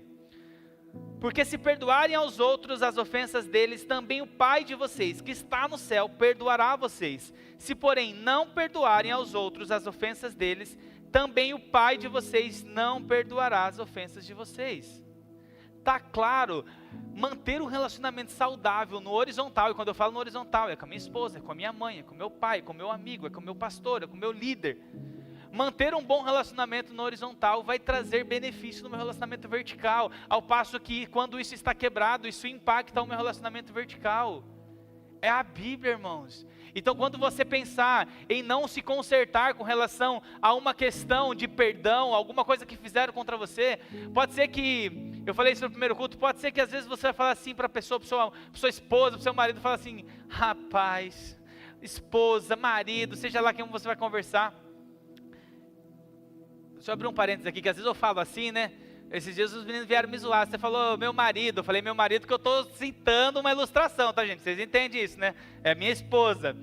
Porque se perdoarem aos outros as ofensas deles, também o Pai de vocês, que está no céu, perdoará a vocês. Se porém não perdoarem aos outros as ofensas deles, também o Pai de vocês não perdoará as ofensas de vocês. Tá claro, manter um relacionamento saudável no horizontal, e quando eu falo no horizontal, é com a minha esposa, é com a minha mãe, é com o meu pai, é com o meu amigo, é com o meu pastor, é com o meu líder. Manter um bom relacionamento no horizontal vai trazer benefício no meu relacionamento vertical, ao passo que quando isso está quebrado, isso impacta o meu relacionamento vertical. É a Bíblia, irmãos. Então quando você pensar em não se consertar com relação a uma questão de perdão, alguma coisa que fizeram contra você, pode ser que, eu falei isso no primeiro culto, pode ser que às vezes você vai falar assim para a pessoa, para sua esposa, para o seu marido, fala assim: rapaz, esposa, marido, seja lá quem você vai conversar. Deixa eu abrir um parênteses aqui, que às vezes eu falo assim, né? Esses dias os meninos vieram me zoar. Você falou meu marido, eu falei meu marido que eu estou citando uma ilustração, tá, gente? Vocês entendem isso, né? É minha esposa.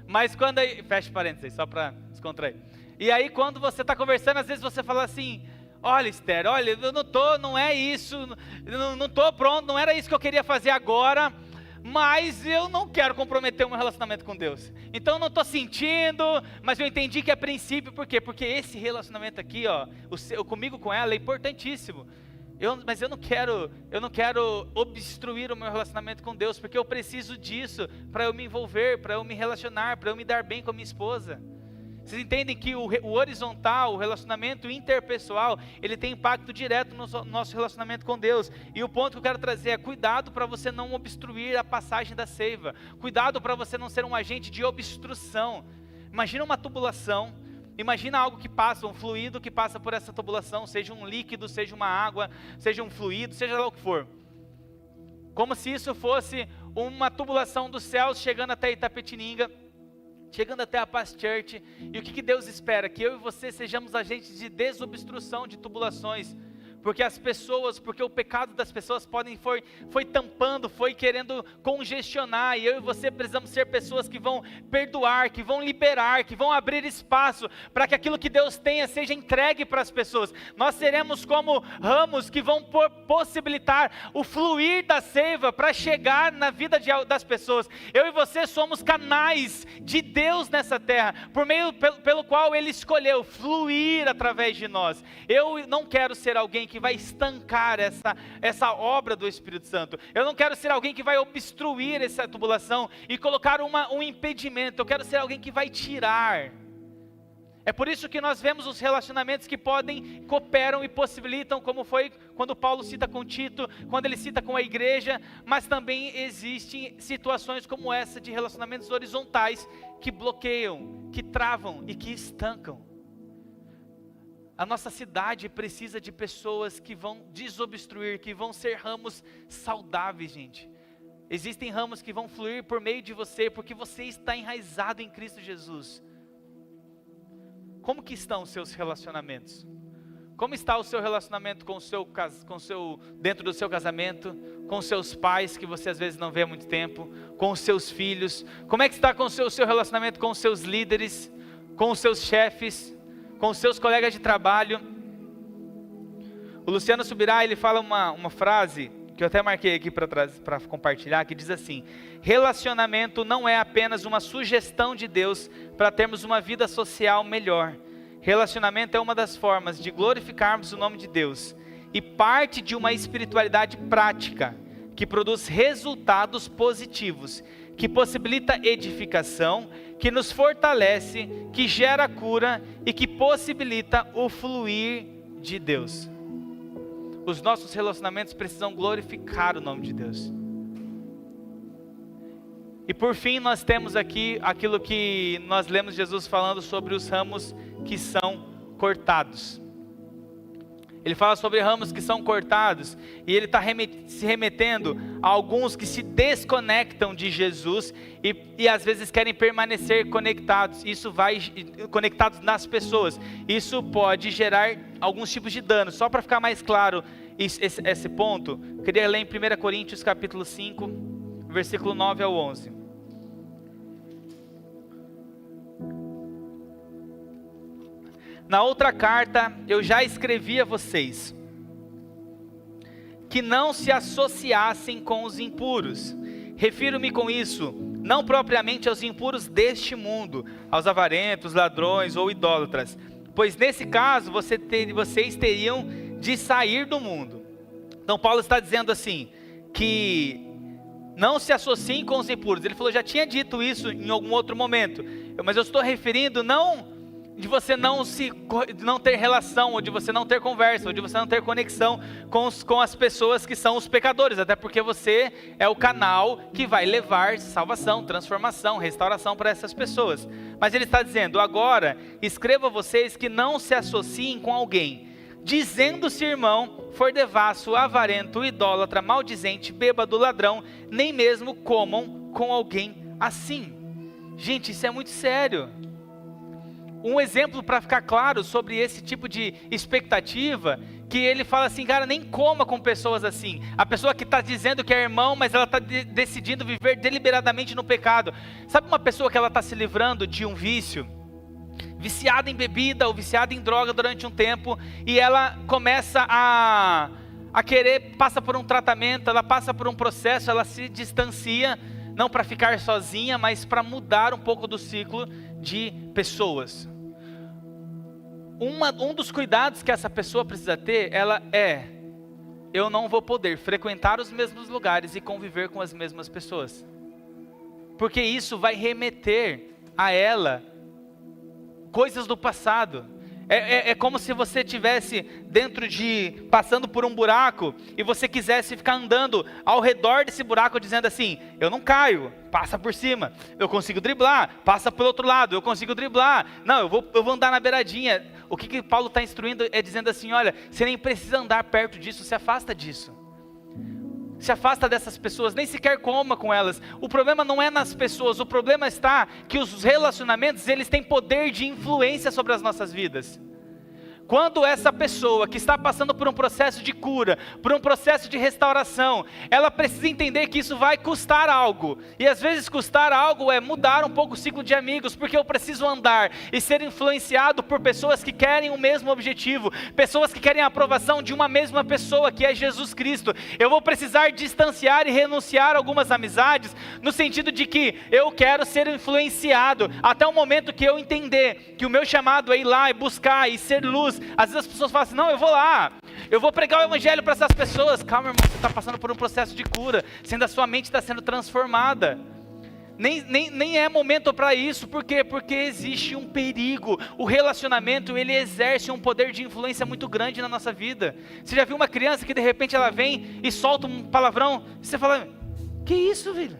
Mas quando aí, fecha parênteses aí, só para descontrair. E aí quando você está conversando, às vezes você fala assim: olha, Esther, olha, eu não é isso, não estou pronto, não era isso que eu queria fazer agora, mas eu não quero comprometer o meu relacionamento com Deus. Então eu não estou sentindo, mas eu entendi que é princípio. Por quê? Porque esse relacionamento aqui, ó, comigo com ela é importantíssimo. Mas eu não quero obstruir o meu relacionamento com Deus, porque eu preciso disso para eu me envolver, para eu me relacionar, para eu me dar bem com a minha esposa. Vocês entendem que o horizontal, o relacionamento interpessoal, ele tem impacto direto no nosso relacionamento com Deus. E o ponto que eu quero trazer é: cuidado para você não obstruir a passagem da seiva. Cuidado para você não ser um agente de obstrução. Imagina uma tubulação, imagina algo que passa, um fluido que passa por essa tubulação, seja um líquido, seja uma água, seja um fluido, seja lá o que for. Como se isso fosse uma tubulação dos céus chegando até Itapetininga, chegando até a Paz Church. E o que Deus espera? Que eu e você sejamos agentes de desobstrução de tubulações. Porque o pecado das pessoas foi tampando, foi querendo congestionar, e eu e você precisamos ser pessoas que vão perdoar, que vão liberar, que vão abrir espaço para que aquilo que Deus tenha seja entregue para as pessoas. Nós seremos como ramos que vão possibilitar o fluir da seiva para chegar na vida das pessoas. Eu e você somos canais de Deus nessa terra, pelo qual Ele escolheu fluir através de nós. Eu não quero ser alguém que vai estancar essa obra do Espírito Santo. Eu não quero ser alguém que vai obstruir essa tubulação e colocar um impedimento. Eu quero ser alguém que vai tirar. É por isso que nós vemos os relacionamentos que cooperam e possibilitam, como foi quando Paulo cita com Tito, quando ele cita com a igreja, mas também existem situações como essa de relacionamentos horizontais que bloqueiam, que travam e que estancam. A nossa cidade precisa de pessoas que vão desobstruir, que vão ser ramos saudáveis, gente. Existem ramos que vão fluir por meio de você, porque você está enraizado em Cristo Jesus. Como que estão os seus relacionamentos? Como está o seu relacionamento dentro do seu casamento, com os seus pais, que você às vezes não vê há muito tempo, com os seus filhos? Como é que está com o seu relacionamento com os seus líderes, com os seus chefes, com os seus colegas de trabalho? O Luciano Subirá, ele fala uma frase, que eu até marquei aqui para compartilhar, que diz assim: relacionamento não é apenas uma sugestão de Deus para termos uma vida social melhor. Relacionamento é uma das formas de glorificarmos o nome de Deus e parte de uma espiritualidade prática que produz resultados positivos, que possibilita edificação, que nos fortalece, que gera cura e que possibilita o fluir de Deus. Os nossos relacionamentos precisam glorificar o nome de Deus. E por fim nós temos aqui aquilo que nós lemos Jesus falando sobre os ramos que são cortados. Ele fala sobre ramos que são cortados, e ele está se remetendo a alguns que se desconectam de Jesus e às vezes querem permanecer conectados. Conectados nas pessoas. Isso pode gerar alguns tipos de dano. Só para ficar mais claro esse ponto, queria ler em 1 Coríntios capítulo 5, versículo 9 ao 11. Na outra carta eu já escrevi a vocês que não se associassem com os impuros. Refiro-me com isso não propriamente aos impuros deste mundo, aos avarentos, ladrões ou idólatras, pois nesse caso vocês teriam de sair do mundo. Então Paulo está dizendo assim, que não se associem com os impuros. Ele falou, já tinha dito isso em algum outro momento, mas eu estou referindo não de você não ter relação, ou de você não ter conversa, ou de você não ter conexão com as pessoas que são os pecadores, até porque você é o canal que vai levar salvação, transformação, restauração para essas pessoas. Mas ele está dizendo, agora escreva a vocês que não se associem com alguém, dizendo-se irmão, for devasso, avarento, idólatra, maldizente, bêbado, ladrão, nem mesmo comam com alguém assim. Gente, isso é muito sério. Um exemplo para ficar claro sobre esse tipo de expectativa, que ele fala assim, cara, nem coma com pessoas assim. A pessoa que está dizendo que é irmão, mas ela está decidindo viver deliberadamente no pecado. Sabe uma pessoa que ela está se livrando de um vício? Viciada em bebida ou viciada em droga durante um tempo, e ela começa a querer, passa por um tratamento, ela passa por um processo, ela se distancia, não para ficar sozinha, mas para mudar um pouco do ciclo de pessoas. Um dos cuidados que essa pessoa precisa ter, eu não vou poder frequentar os mesmos lugares e conviver com as mesmas pessoas, porque isso vai remeter a ela coisas do passado. É como se você estivesse passando por um buraco, e você quisesse ficar andando ao redor desse buraco, dizendo assim, eu não caio, passa por cima, eu consigo driblar, passa pelo outro lado, eu consigo driblar, não, eu vou andar na beiradinha. O que Paulo está instruindo é dizendo assim, olha, você nem precisa andar perto disso, se afasta disso. Se afasta dessas pessoas, nem sequer coma com elas. O problema não é nas pessoas, o problema está que os relacionamentos, eles têm poder de influência sobre as nossas vidas. Quando essa pessoa que está passando por um processo de cura, por um processo de restauração, ela precisa entender que isso vai custar algo. E às vezes custar algo é mudar um pouco o ciclo de amigos, porque eu preciso andar e ser influenciado por pessoas que querem o mesmo objetivo, pessoas que querem a aprovação de uma mesma pessoa, que é Jesus Cristo. Eu vou precisar distanciar e renunciar a algumas amizades, no sentido de que eu quero ser influenciado, até o momento que eu entender que o meu chamado é ir lá e buscar e ser luz. Às vezes as pessoas falam assim, não, eu vou lá, Eu vou pregar o evangelho para essas pessoas. Calma, irmão, você está passando por um processo de cura, sendo a sua mente está sendo transformada. Nem é momento para isso. Por quê? Porque existe um perigo. O relacionamento, ele exerce um poder de influência muito grande na nossa vida. Você já viu uma criança que de repente ela vem e solta um palavrão? E você fala, que isso, filho?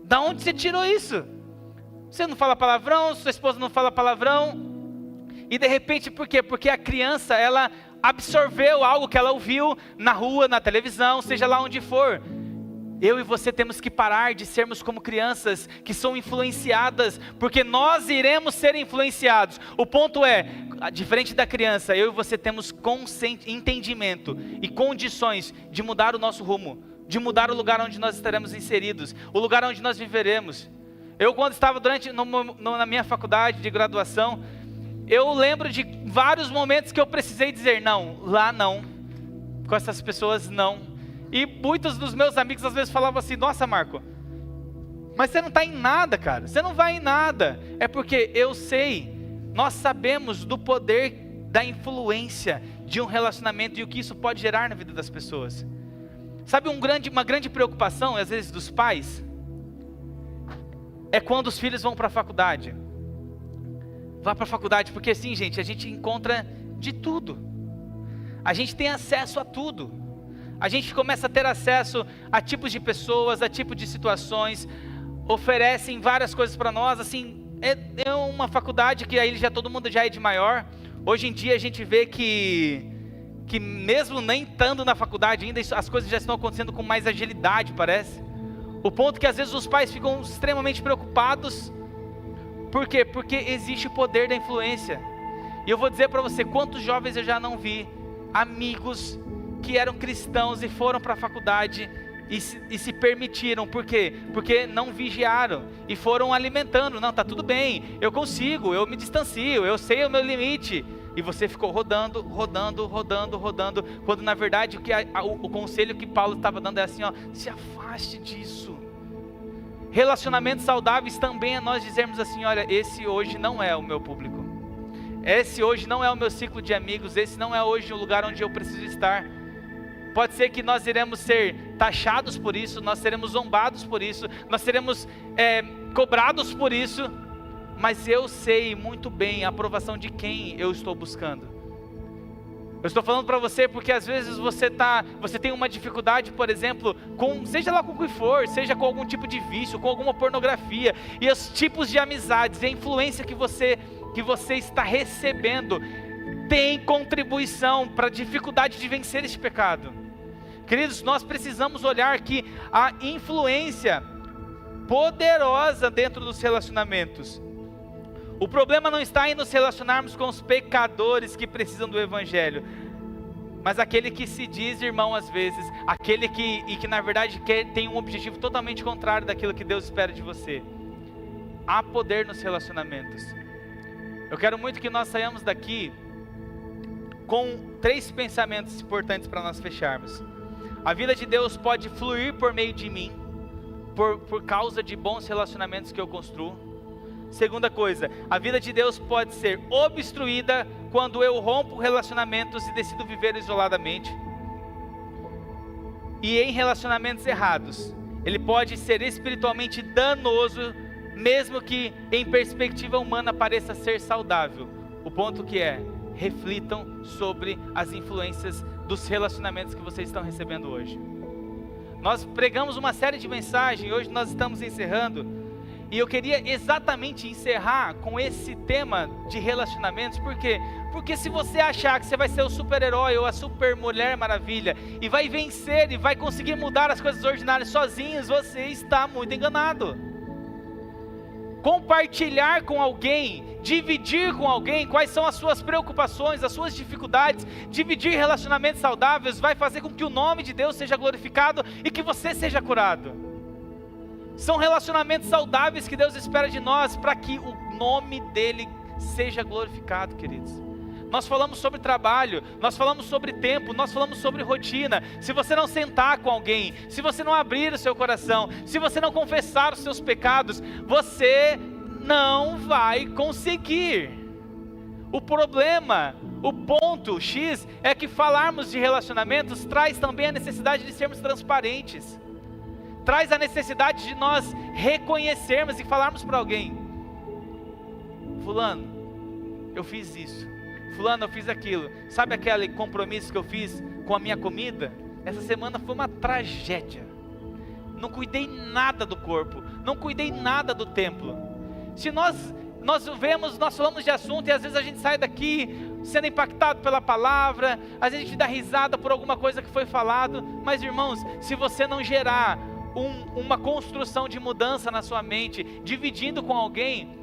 Da onde você tirou isso? Você não fala palavrão, sua esposa não fala palavrão. E de repente, por quê? Porque a criança, ela absorveu algo que ela ouviu na rua, na televisão, seja lá onde for. Eu e você temos que parar de sermos como crianças que são influenciadas, porque nós iremos ser influenciados. O ponto é, diferente da criança, eu e você temos entendimento e condições de mudar o nosso rumo, de mudar o lugar onde nós estaremos inseridos, o lugar onde nós viveremos. Eu, quando estava na minha faculdade de graduação, eu lembro de vários momentos que eu precisei dizer não, lá não, com essas pessoas não. E muitos dos meus amigos às vezes falavam assim, nossa Marco, mas você não está em nada, cara, você não vai em nada. É porque eu sei, nós sabemos do poder da influência de um relacionamento e o que isso pode gerar na vida das pessoas. Sabe uma grande preocupação às vezes dos pais? É quando os filhos vão para a faculdade. Vá para a faculdade, porque assim, gente, a gente encontra de tudo. A gente tem acesso a tudo. A gente começa a ter acesso a tipos de pessoas, a tipos de situações, oferecem várias coisas para nós, assim, é uma faculdade que aí todo mundo já é de maior. Hoje em dia a gente vê que mesmo nem estando na faculdade ainda, as coisas já estão acontecendo com mais agilidade, parece. O ponto que às vezes os pais ficam extremamente preocupados. Por quê? Porque existe o poder da influência. E eu vou dizer para você, quantos jovens eu já não vi, amigos que eram cristãos e foram para a faculdade e se permitiram. Por quê? Porque não vigiaram e foram alimentando. Não, tá tudo bem, eu consigo, eu me distancio, eu sei o meu limite. E você ficou rodando, quando na verdade o conselho que Paulo estava dando é assim, ó, se afaste disso. Relacionamentos saudáveis também é nós dizermos assim, olha, esse hoje não é o meu público. Esse hoje não é o meu ciclo de amigos, esse não é hoje o lugar onde eu preciso estar. Pode ser que nós iremos ser taxados por isso, nós seremos zombados por isso, nós seremos cobrados por isso, mas eu sei muito bem a aprovação de quem eu estou buscando. Eu estou falando para você porque às vezes você tem uma dificuldade, por exemplo, seja lá com o que for, seja com algum tipo de vício, com alguma pornografia, e os tipos de amizades, e a influência que você está recebendo, tem contribuição para a dificuldade de vencer este pecado. Queridos, nós precisamos olhar que a influência poderosa dentro dos relacionamentos. O problema não está em nos relacionarmos com os pecadores que precisam do evangelho, mas aquele que se diz irmão às vezes, aquele que na verdade tem um objetivo totalmente contrário daquilo que Deus espera de você. Há poder nos relacionamentos. Eu quero muito que nós saiamos daqui com 3 pensamentos importantes para nós fecharmos. A vida de Deus pode fluir por meio de mim, por causa de bons relacionamentos que eu construo. Segunda coisa, a vida de Deus pode ser obstruída quando eu rompo relacionamentos e decido viver isoladamente. E em relacionamentos errados, ele pode ser espiritualmente danoso, mesmo que em perspectiva humana pareça ser saudável. O ponto que reflitam sobre as influências dos relacionamentos que vocês estão recebendo hoje. Nós pregamos uma série de mensagens, hoje nós estamos encerrando, e eu queria exatamente encerrar com esse tema de relacionamentos. Por quê? Porque se você achar que você vai ser o super-herói ou a super mulher maravilha, e vai vencer e vai conseguir mudar as coisas ordinárias sozinhos, você está muito enganado. Compartilhar com alguém, dividir com alguém quais são as suas preocupações, as suas dificuldades, dividir relacionamentos saudáveis vai fazer com que o nome de Deus seja glorificado e que você seja curado. São relacionamentos saudáveis que Deus espera de nós para que o nome dele seja glorificado, queridos. Nós falamos sobre trabalho, nós falamos sobre tempo, nós falamos sobre rotina. Se você não sentar com alguém, se você não abrir o seu coração, se você não confessar os seus pecados, você não vai conseguir. O problema O ponto X é que falarmos de relacionamentos traz também a necessidade de sermos transparentes. Traz a necessidade de nós reconhecermos e falarmos para alguém: fulano, eu fiz isso. Fulano, eu fiz aquilo. Sabe aquele compromisso que eu fiz com a minha comida? Essa semana foi uma tragédia. Não cuidei nada do corpo. Não cuidei nada do templo. Se nós falamos de assunto e às vezes a gente sai daqui sendo impactado pela palavra, às vezes a gente dá risada por alguma coisa que foi falado, mas irmãos, se você não gerar uma construção de mudança na sua mente, dividindo com alguém,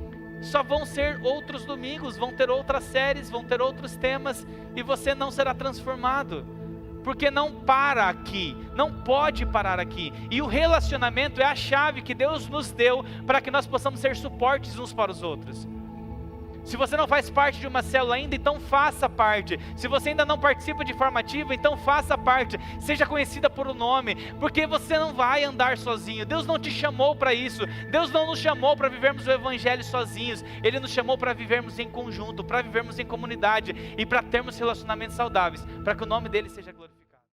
só vão ser outros domingos, vão ter outras séries, vão ter outros temas, e você não será transformado, porque não para aqui, não pode parar aqui, e o relacionamento é a chave que Deus nos deu, para que nós possamos ser suportes uns para os outros. Se você não faz parte de uma célula ainda, então faça parte. Se você ainda não participa de forma ativa, então faça parte. Seja conhecida por um nome, porque você não vai andar sozinho. Deus não te chamou para isso. Deus não nos chamou para vivermos o evangelho sozinhos. Ele nos chamou para vivermos em conjunto, para vivermos em comunidade e para termos relacionamentos saudáveis, para que o nome dele seja glorificado.